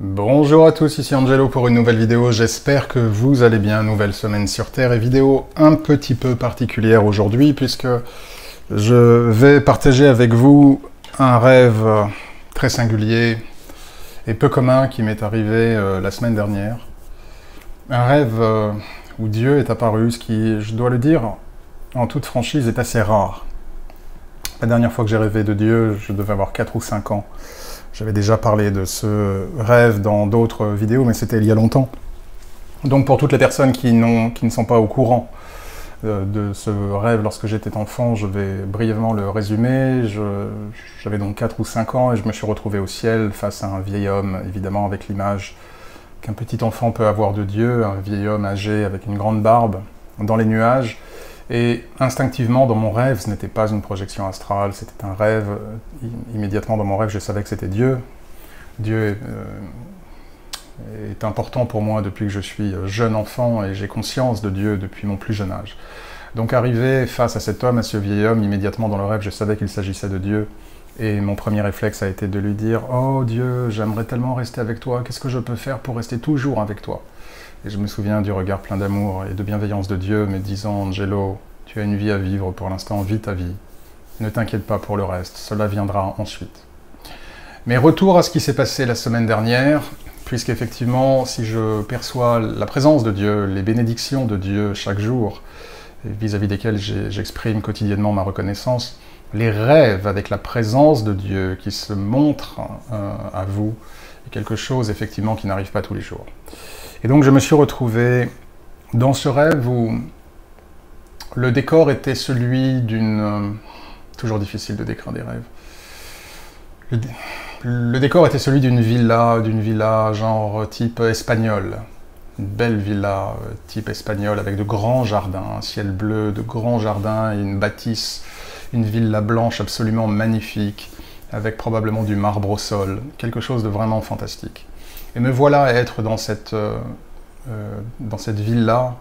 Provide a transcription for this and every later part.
Bonjour à tous, ici Angelo pour une nouvelle vidéo, j'espère que vous allez bien, nouvelle semaine sur Terre et vidéo un petit peu particulière aujourd'hui puisque je vais partager avec vous un rêve très singulier et peu commun qui m'est arrivé la semaine dernière. Un rêve où Dieu est apparu, ce qui, je dois le dire, en toute franchise, est assez rare. La dernière fois que j'ai rêvé de Dieu, je devais avoir 4 ou 5 ans. J'avais déjà parlé de ce rêve dans d'autres vidéos, mais c'était il y a longtemps. Donc pour toutes les personnes qui ne sont pas au courant de ce rêve lorsque j'étais enfant, je vais brièvement le résumer. J'avais donc 4 ou 5 ans et je me suis retrouvé au ciel face à un vieil homme, évidemment avec l'image qu'un petit enfant peut avoir de Dieu, un vieil homme âgé avec une grande barbe, dans les nuages. Et instinctivement, dans mon rêve, ce n'était pas une projection astrale, c'était un rêve. Immédiatement dans mon rêve, je savais que c'était Dieu. Dieu est important pour moi depuis que je suis jeune enfant et j'ai conscience de Dieu depuis mon plus jeune âge. Donc arrivé face à cet homme, à ce vieil homme, immédiatement dans le rêve, je savais qu'il s'agissait de Dieu. Et mon premier réflexe a été de lui dire « Oh Dieu, j'aimerais tellement rester avec toi, qu'est-ce que je peux faire pour rester toujours avec toi ?» Et je me souviens du regard plein d'amour et de bienveillance de Dieu me disant « Angelo, tu as une vie à vivre pour l'instant, vis ta vie. Ne t'inquiète pas pour le reste, cela viendra ensuite. » Mais retour à ce qui s'est passé la semaine dernière, puisqu'effectivement, si je perçois la présence de Dieu, les bénédictions de Dieu chaque jour, vis-à-vis desquelles j'exprime quotidiennement ma reconnaissance, les rêves avec la présence de Dieu qui se montrent à vous, est quelque chose effectivement qui n'arrive pas tous les jours. Et donc je me suis retrouvé dans ce rêve où le décor était celui d'une... toujours difficile de décrire des rêves. Le décor était celui d'une villa genre type espagnol. Une belle villa type espagnol avec de grands jardins, un ciel bleu, de grands jardins et une bâtisse, une villa blanche absolument magnifique, avec probablement du marbre au sol, quelque chose de vraiment fantastique. Et me voilà à être dans cette villa,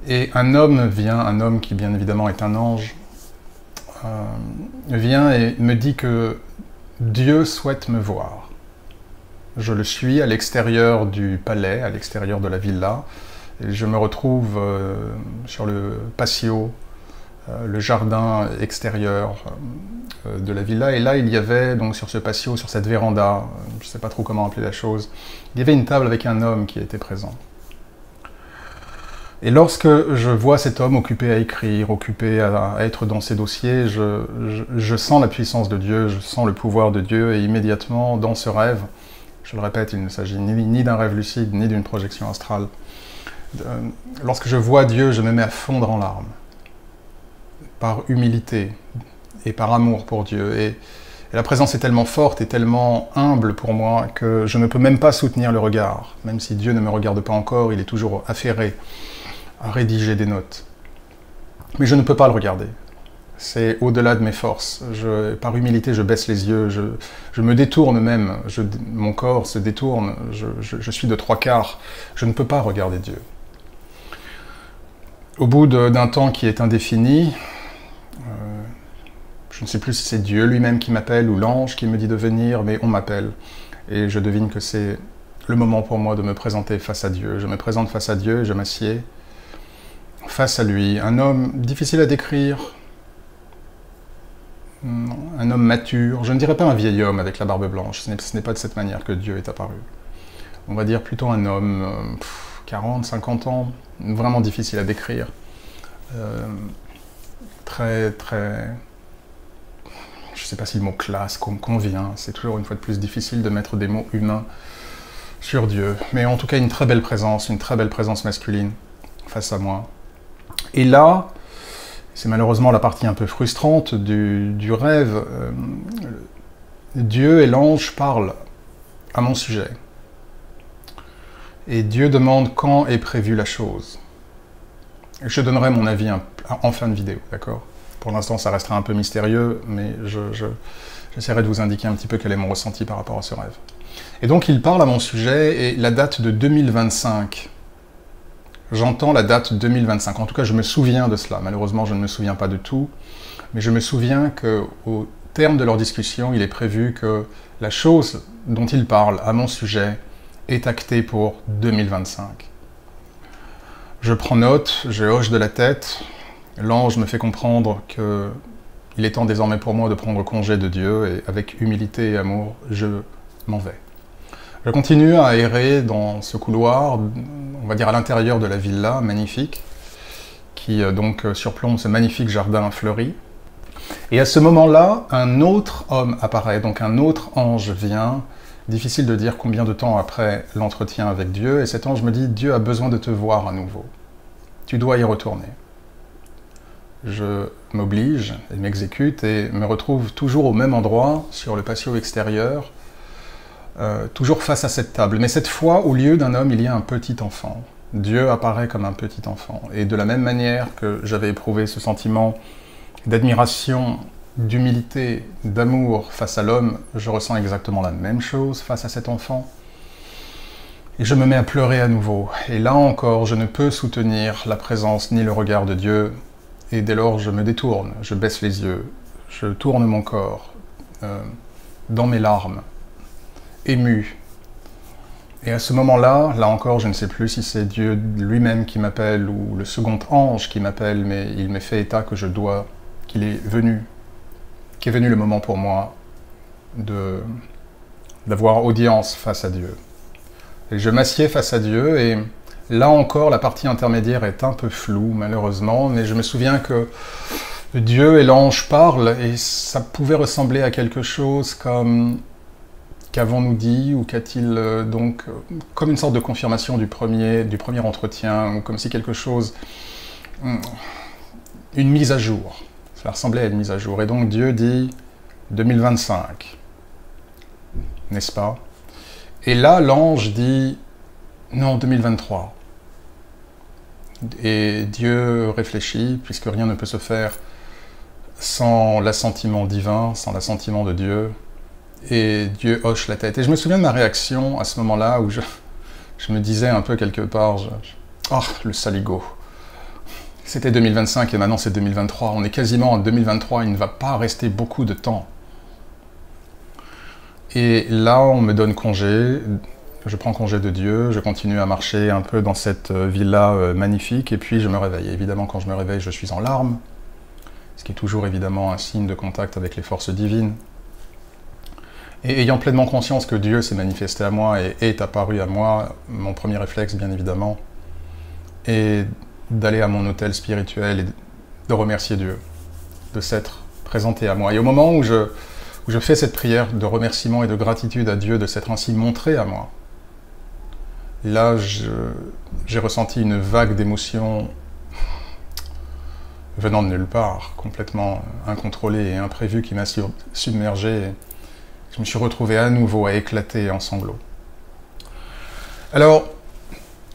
et un homme vient, un homme qui bien évidemment est un ange, vient et me dit que Dieu souhaite me voir. Je le suis à l'extérieur du palais, à l'extérieur de la villa, et je me retrouve sur le patio, le jardin extérieur de la villa, et là il y avait, donc sur ce patio, sur cette véranda, je ne sais pas trop comment appeler la chose, il y avait une table avec un homme qui était présent. Et lorsque je vois cet homme occupé à écrire, occupé à être dans ses dossiers, je sens la puissance de Dieu, je sens le pouvoir de Dieu, et immédiatement, dans ce rêve, je le répète, il ne s'agit ni d'un rêve lucide, ni d'une projection astrale, lorsque je vois Dieu, je me mets à fondre en larmes, par humilité et par amour pour Dieu. Et la présence est tellement forte et tellement humble pour moi que je ne peux même pas soutenir le regard. Même si Dieu ne me regarde pas encore, il est toujours affairé à rédiger des notes. Mais je ne peux pas le regarder. C'est au-delà de mes forces. Par humilité, je baisse les yeux, je me détourne même, mon corps se détourne, je suis de 3/4. Je ne peux pas regarder Dieu. Au bout d'un temps qui est indéfini, je ne sais plus si c'est Dieu lui-même qui m'appelle ou l'ange qui me dit de venir, mais on m'appelle. Et je devine que c'est le moment pour moi de me présenter face à Dieu. Je me présente face à Dieu et je m'assieds face à lui. Un homme difficile à décrire, un homme mature. Je ne dirais pas un vieil homme avec la barbe blanche, ce n'est pas de cette manière que Dieu est apparu. On va dire plutôt un homme, 40, 50 ans, vraiment difficile à décrire. Très... Je ne sais pas si le mot classe convient, c'est toujours une fois de plus difficile de mettre des mots humains sur Dieu. Mais en tout cas, une très belle présence masculine face à moi. Et là, c'est malheureusement la partie un peu frustrante du rêve, Dieu et l'ange parlent à mon sujet. Et Dieu demande quand est prévue la chose. Je donnerai mon avis en fin de vidéo, d'accord ? Pour l'instant, ça restera un peu mystérieux, mais j'essaierai de vous indiquer un petit peu quel est mon ressenti par rapport à ce rêve. Et donc, il parle à mon sujet, et la date de 2025. J'entends la date 2025. En tout cas, je me souviens de cela. Malheureusement, je ne me souviens pas de tout, mais je me souviens qu'au terme de leur discussion, il est prévu que la chose dont ils parlent à mon sujet est actée pour 2025. Je prends note, je hoche de la tête, l'ange me fait comprendre qu'il est temps désormais pour moi de prendre congé de Dieu, et avec humilité et amour, je m'en vais. Je continue à errer dans ce couloir, on va dire à l'intérieur de la villa magnifique, qui donc surplombe ce magnifique jardin fleuri. Et à ce moment-là, un autre homme apparaît, donc un autre ange vient. Difficile de dire combien de temps après l'entretien avec Dieu, et cet ange me dit « Dieu a besoin de te voir à nouveau. Tu dois y retourner. » Je m'oblige et m'exécute et me retrouve toujours au même endroit, sur le patio extérieur, toujours face à cette table. Mais cette fois, au lieu d'un homme, il y a un petit enfant. Dieu apparaît comme un petit enfant. Et de la même manière que j'avais éprouvé ce sentiment d'admiration, d'humilité, d'amour face à l'homme, je ressens exactement la même chose face à cet enfant. Et je me mets à pleurer à nouveau. Et là encore, je ne peux soutenir la présence ni le regard de Dieu. Et dès lors, je me détourne, je baisse les yeux, je tourne mon corps dans mes larmes, ému. Et à ce moment-là, là encore, je ne sais plus si c'est Dieu lui-même qui m'appelle ou le second ange qui m'appelle, mais il m'est fait état que qu'il est venu le moment pour moi d'avoir audience face à Dieu. Et je m'assieds face à Dieu, et là encore, la partie intermédiaire est un peu floue, malheureusement, mais je me souviens que Dieu et l'ange parlent, et ça pouvait ressembler à quelque chose comme « qu'avons-nous dit » ou « qu'a-t-il donc » comme une sorte de confirmation du premier entretien, ou comme si quelque chose... une mise à jour. Cela ressemblait à une mise à jour. Et donc Dieu dit « 2025 », n'est-ce pas? Et là, l'ange dit « non, 2023 ». Et Dieu réfléchit, puisque rien ne peut se faire sans l'assentiment divin, sans l'assentiment de Dieu. Et Dieu hoche la tête. Et je me souviens de ma réaction à ce moment-là, où je me disais un peu quelque part « oh, le saligo ». C'était 2025 et maintenant c'est 2023. On est quasiment en 2023, il ne va pas rester beaucoup de temps. Et là, on me donne congé, je prends congé de Dieu, je continue à marcher un peu dans cette villa magnifique, et puis je me réveille. Évidemment, quand je me réveille, je suis en larmes, ce qui est toujours évidemment un signe de contact avec les forces divines. Et ayant pleinement conscience que Dieu s'est manifesté à moi et est apparu à moi, mon premier réflexe, bien évidemment, est d'aller à mon hôtel spirituel et de remercier Dieu de s'être présenté à moi. Et au moment où je fais cette prière de remerciement et de gratitude à Dieu de s'être ainsi montré à moi, là, j'ai ressenti une vague d'émotions venant de nulle part, complètement incontrôlée et imprévue, qui m'a submergé. Je me suis retrouvé à nouveau à éclater en sanglots. Alors,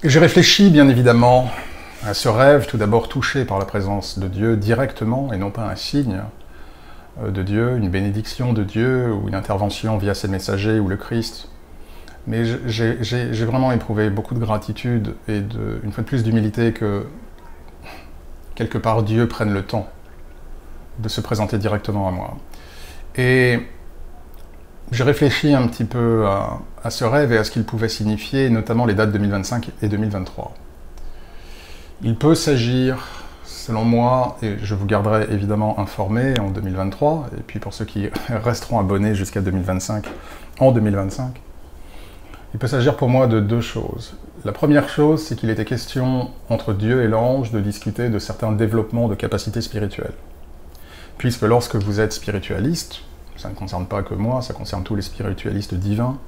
j'ai réfléchi, bien évidemment, à ce rêve, tout d'abord touché par la présence de Dieu directement, et non pas un signe de Dieu, une bénédiction de Dieu, ou une intervention via ses messagers, ou le Christ. Mais j'ai vraiment éprouvé beaucoup de gratitude, et une fois de plus d'humilité, que quelque part Dieu prenne le temps de se présenter directement à moi. Et j'ai réfléchi un petit peu à ce rêve et à ce qu'il pouvait signifier, notamment les dates 2025 et 2023. Il peut s'agir, selon moi, et je vous garderai évidemment informé en 2023, et puis pour ceux qui resteront abonnés jusqu'à 2025, en 2025, il peut s'agir pour moi de deux choses. La première chose, c'est qu'il était question, entre Dieu et l'ange, de discuter de certains développements de capacités spirituelles. Puisque lorsque vous êtes spiritualiste, ça ne concerne pas que moi, ça concerne tous les spiritualistes divins.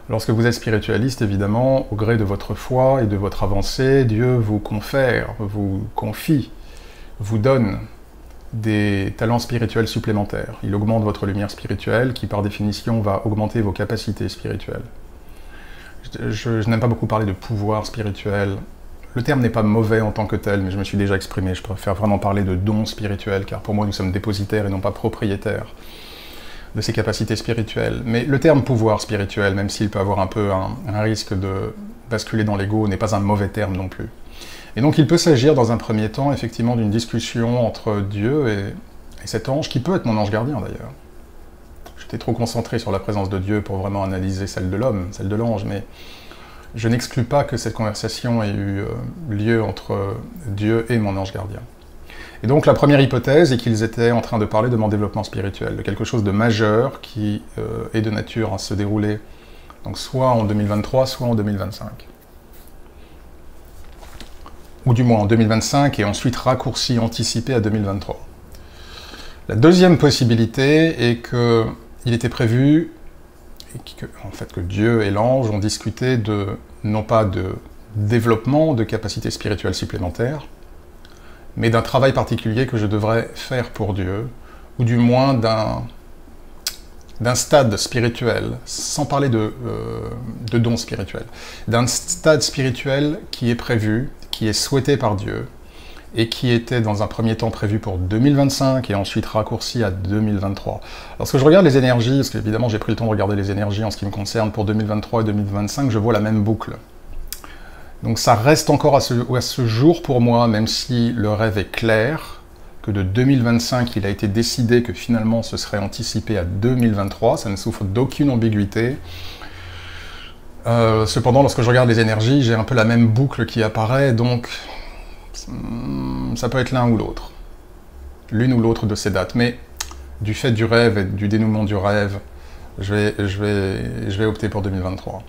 Lorsque vous êtes spiritualiste, évidemment, au gré de votre foi et de votre avancée, Dieu vous confère, vous confie, vous donne des talents spirituels supplémentaires. Il augmente votre lumière spirituelle, qui par définition va augmenter vos capacités spirituelles. Je n'aime pas beaucoup parler de pouvoir spirituel. Le terme n'est pas mauvais en tant que tel, mais je me suis déjà exprimé. Je préfère vraiment parler de dons spirituels, car pour moi nous sommes dépositaires et non pas propriétaires de ces capacités spirituelles. Mais le terme pouvoir spirituel, même s'il peut avoir un peu un risque de basculer dans l'ego, n'est pas un mauvais terme non plus. Et donc il peut s'agir dans un premier temps effectivement d'une discussion entre Dieu Et cet ange, qui peut être mon ange gardien d'ailleurs, j'étais trop concentré sur la présence de Dieu pour vraiment analyser celle de l'homme, celle de l'ange, mais je n'exclus pas que cette conversation ait eu lieu entre Dieu et mon ange gardien. Et donc la première hypothèse est qu'ils étaient en train de parler de mon développement spirituel, de quelque chose de majeur qui est de nature à se dérouler donc soit en 2023, soit en 2025. Ou du moins en 2025 et ensuite raccourci, anticipé à 2023. La deuxième possibilité est qu'il était prévu en fait, que Dieu et l'ange ont discuté non pas de développement de capacités spirituelles supplémentaires, mais d'un travail particulier que je devrais faire pour Dieu, ou du moins d'un stade spirituel, sans parler de dons spirituels, d'un stade spirituel qui est prévu, qui est souhaité par Dieu, et qui était dans un premier temps prévu pour 2025 et ensuite raccourci à 2023. Lorsque je regarde les énergies, parce qu'évidemment j'ai pris le temps de regarder les énergies en ce qui me concerne pour 2023 et 2025, je vois la même boucle. Donc ça reste encore à ce jour pour moi, même si le rêve est clair, que de 2025 il a été décidé que finalement ce serait anticipé à 2023, ça ne souffre d'aucune ambiguïté. Cependant, lorsque je regarde les énergies, j'ai un peu la même boucle qui apparaît, donc ça peut être l'un ou l'autre, l'une ou l'autre de ces dates, mais du fait du rêve et du dénouement du rêve, je vais opter pour 2023.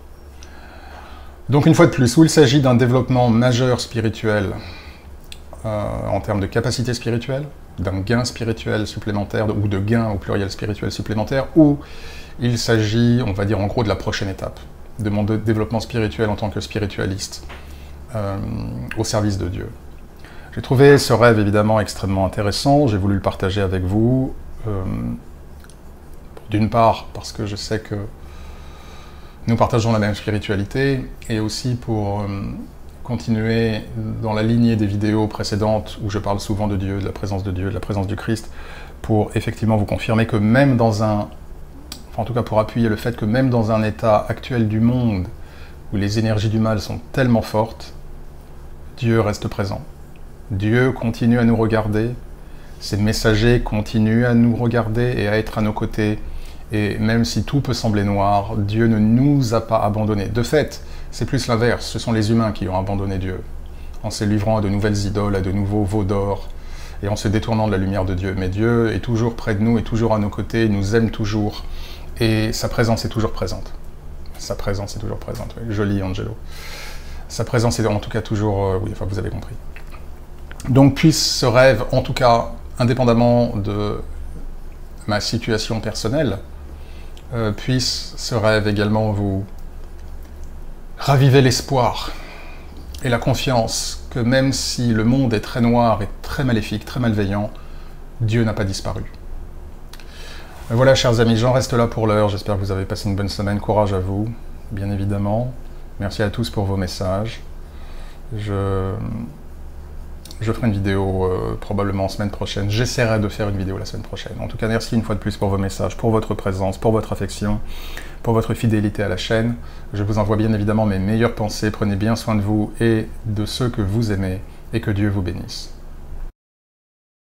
Donc une fois de plus, où il s'agit d'un développement majeur spirituel en termes de capacité spirituelle, d'un gain spirituel supplémentaire, ou de gain au pluriel spirituel supplémentaire, ou il s'agit, on va dire en gros, de la prochaine étape, de mon développement spirituel en tant que spiritualiste, au service de Dieu. J'ai trouvé ce rêve évidemment extrêmement intéressant, j'ai voulu le partager avec vous, d'une part parce que je sais que nous partageons la même spiritualité, et aussi pour continuer dans la lignée des vidéos précédentes où je parle souvent de Dieu, de la présence de Dieu, de la présence du Christ, pour effectivement vous confirmer que même dans enfin en tout cas pour appuyer le fait que même dans un état actuel du monde où les énergies du mal sont tellement fortes, Dieu reste présent. Dieu continue à nous regarder, ses messagers continuent à nous regarder et à être à nos côtés. Et même si tout peut sembler noir, Dieu ne nous a pas abandonnés. De fait, c'est plus l'inverse, ce sont les humains qui ont abandonné Dieu, en se livrant à de nouvelles idoles, à de nouveaux veaux d'or, et en se détournant de la lumière de Dieu. Mais Dieu est toujours près de nous, est toujours à nos côtés, il nous aime toujours, et sa présence est toujours présente. Sa présence est toujours présente, oui. Joli Angelo. Sa présence est en tout cas toujours... oui, enfin vous avez compris. Donc puisse ce rêve, en tout cas, indépendamment de ma situation personnelle, puisse ce rêve également vous raviver l'espoir et la confiance que même si le monde est très noir et très maléfique, très malveillant, Dieu n'a pas disparu. Voilà, chers amis, j'en reste là pour l'heure. J'espère que vous avez passé une bonne semaine. Courage à vous, bien évidemment. Merci à tous pour vos messages. Je ferai une vidéo probablement semaine prochaine. J'essaierai de faire une vidéo la semaine prochaine. En tout cas, merci une fois de plus pour vos messages, pour votre présence, pour votre affection, pour votre fidélité à la chaîne. Je vous envoie bien évidemment mes meilleures pensées. Prenez bien soin de vous et de ceux que vous aimez, et que Dieu vous bénisse.